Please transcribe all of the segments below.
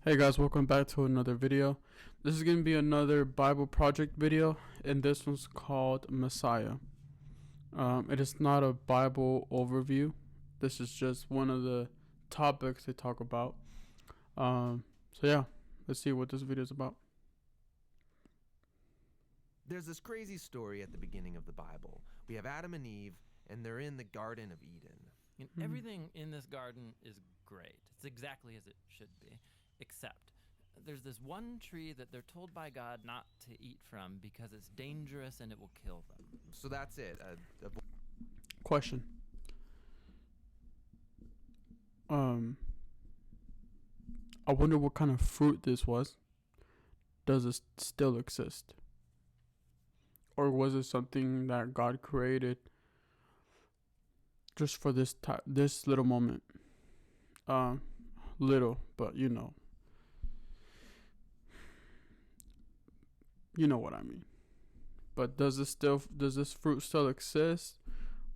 Hey guys, welcome back to another video. This is going to be another Bible project video, and this one's called Messiah. It is not a Bible overview. This is just one of the topics they talk about. So yeah, let's see what this video is about. There's this crazy story at the beginning of the Bible. We have Adam and Eve, and they're in the Garden of Eden. And everything in this garden is great. It's exactly as it should be, except there's this one tree that they're told by God not to eat from because it's dangerous and it will kill them. So that's it. Question. I wonder what kind of fruit this was. Does it still exist? Or was it something that God created just for this little moment? Little, but you know what I mean. But does this fruit still exist,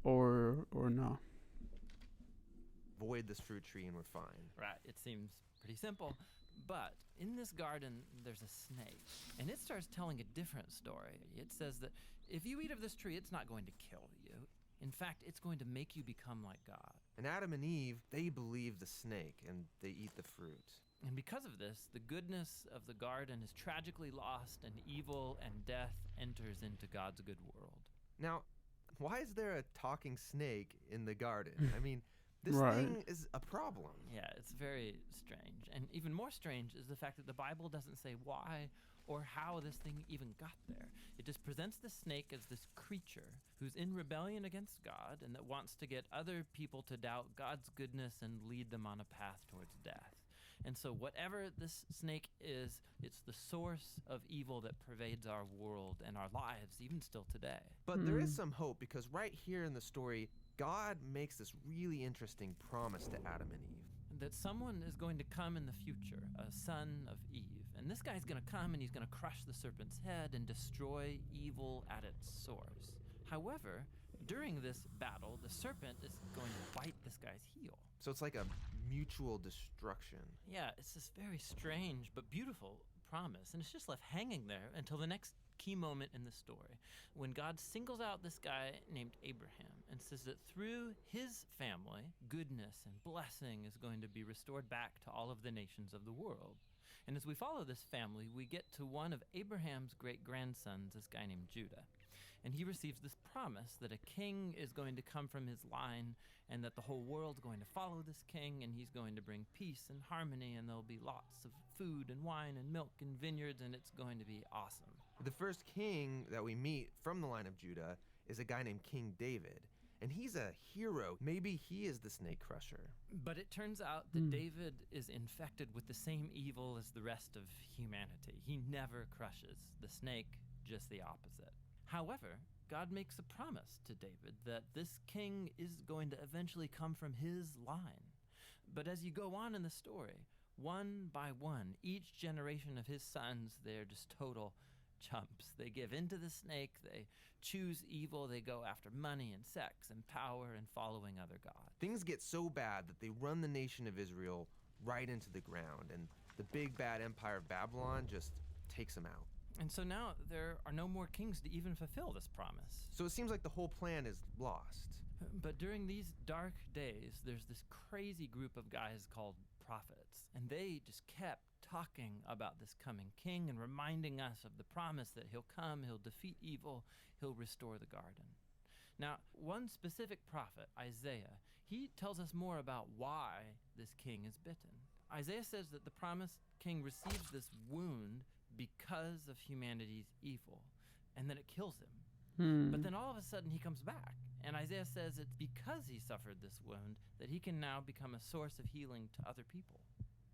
or no? Avoid this fruit tree and we're fine. Right, it seems pretty simple. But in this garden, there's a snake, and it starts telling a different story. It says that if you eat of this tree, it's not going to kill you. In fact, it's going to make you become like God. And Adam and Eve, they believe the snake and they eat the fruit. And because of this, the goodness of the garden is tragically lost, and evil and death enters into God's good world. Now, why is there a talking snake in the garden? I mean, this Right. thing is a problem. Yeah, it's very strange. And even more strange is the fact that the Bible doesn't say why or how this thing even got there. It just presents the snake as this creature who's in rebellion against God and that wants to get other people to doubt God's goodness and lead them on a path towards death. And so whatever this snake is, it's the source of evil that pervades our world and our lives, even still today. But there is some hope, because right here in the story, God makes this really interesting promise to Adam and Eve. That someone is going to come in the future, a son of Eve. And this guy's going to come and he's going to crush the serpent's head and destroy evil at its source. However, during this battle, the serpent is going to bite this guy's heel. So it's like a mutual destruction. Yeah, it's this very strange but beautiful promise, and it's just left hanging there until the next key moment in the story, when God singles out this guy named Abraham and says that through his family, goodness and blessing is going to be restored back to all of the nations of the world. And as we follow this family, we get to one of Abraham's great-grandsons, this guy named Judah. And he receives this promise that a king is going to come from his line, and that the whole world's going to follow this king, and he's going to bring peace and harmony, and there'll be lots of food and wine and milk and vineyards, and it's going to be awesome. The first king that we meet from the line of Judah is a guy named King David. And he's a hero. Maybe he is the snake crusher. But it turns out that David is infected with the same evil as the rest of humanity. He never crushes the snake, just the opposite. However, God makes a promise to David that this king is going to eventually come from his line. But as you go on in the story, one by one, each generation of his sons, they're just total chumps. They give in to the snake, they choose evil, they go after money and sex and power and following other gods. Things get so bad that they run the nation of Israel right into the ground, and the big bad empire of Babylon just takes them out. And so now there are no more kings to even fulfill this promise. So it seems like the whole plan is lost. But during these dark days, there's this crazy group of guys called prophets, and they just kept talking about this coming king and reminding us of the promise that he'll come, he'll defeat evil, he'll restore the garden. Now, one specific prophet, Isaiah, he tells us more about why this king is bitten. Isaiah says that the promised king receives this wound because of humanity's evil, and then it kills him. But then all of a sudden he comes back, and Isaiah says it's because he suffered this wound that he can now become a source of healing to other people.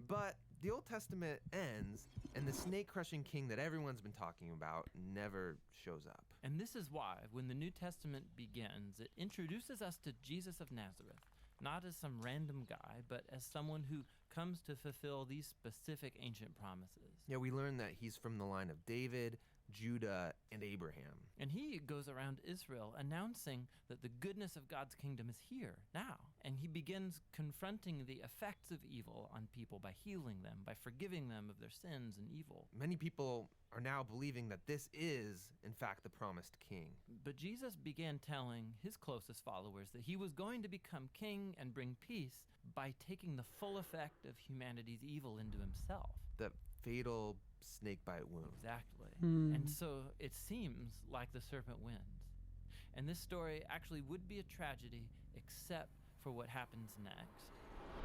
But the Old Testament ends, and the snake-crushing king that everyone's been talking about never shows up. And this is why, when the New Testament begins, it introduces us to Jesus of Nazareth, not as some random guy, but as someone who comes to fulfill these specific ancient promises. Yeah, we learn that he's from the line of David, Judah and Abraham. And he goes around Israel announcing that the goodness of God's kingdom is here now. And he begins confronting the effects of evil on people by healing them, by forgiving them of their sins and evil. Many people are now believing that this is, in fact, the promised king. But Jesus began telling his closest followers that he was going to become king and bring peace by taking the full effect of humanity's evil into himself. The fatal snake bite wound. Exactly. Hmm. And so it seems like the serpent wins. And this story actually would be a tragedy except for what happens next.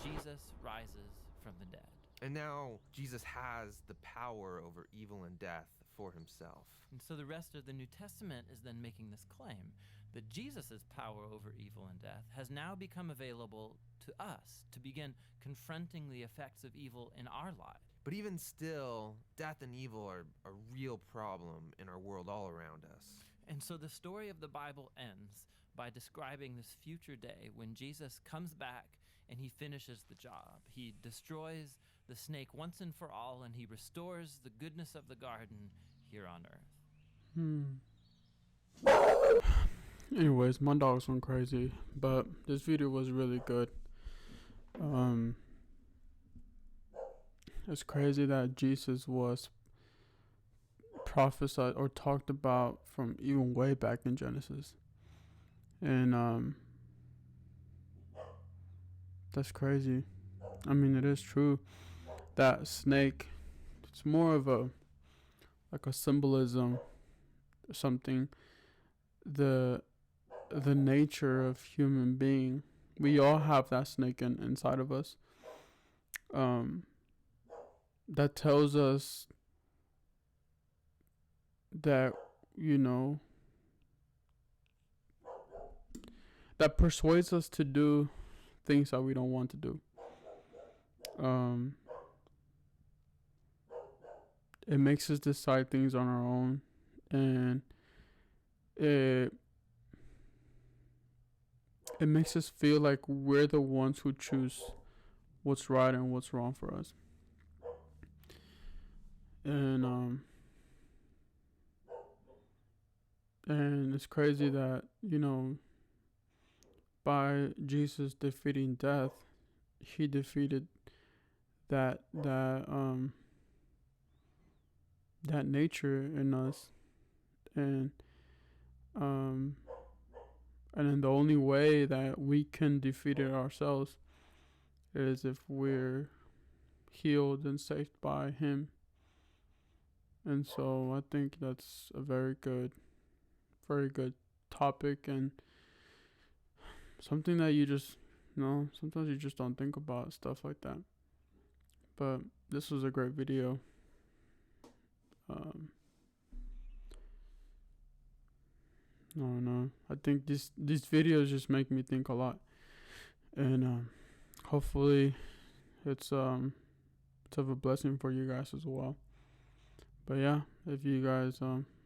Jesus rises from the dead. And now Jesus has the power over evil and death for himself. And so the rest of the New Testament is then making this claim that Jesus' power over evil and death has now become available to us to begin confronting the effects of evil in our lives. But even still, death and evil are a real problem in our world all around us. And so the story of the Bible ends by describing this future day when Jesus comes back and he finishes the job. He destroys the snake once and for all, and he restores the goodness of the garden here on earth. Anyways, my dogs went crazy, but this video was really good. It's crazy that Jesus was prophesied or talked about from even way back in Genesis. And that's crazy. I mean, it is true that snake, it's more of a symbolism or something. The nature of human being, we all have that snake inside of us. That tells us that, that persuades us to do things that we don't want to do. It makes us decide things on our own, and it makes us feel like we're the ones who choose what's right and what's wrong for us. And it's crazy that, by Jesus defeating death, he defeated that nature in us. And then the only way that we can defeat it ourselves is if we're healed and saved by him. And so I think that's a very good topic, and something that you just, sometimes you just don't think about stuff like that. But this was a great video. No, I think these videos just make me think a lot, and hopefully it's of a blessing for you guys as well. But yeah, if you guys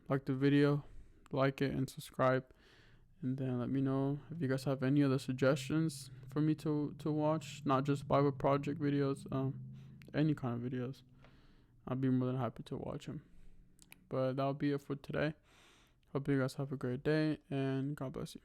like the video, like it and subscribe, and then let me know if you guys have any other suggestions for me to watch, not just Bible project videos, any kind of videos. I'll be more than happy to watch them. But that'll be it for today. Hope you guys have a great day, and God bless you.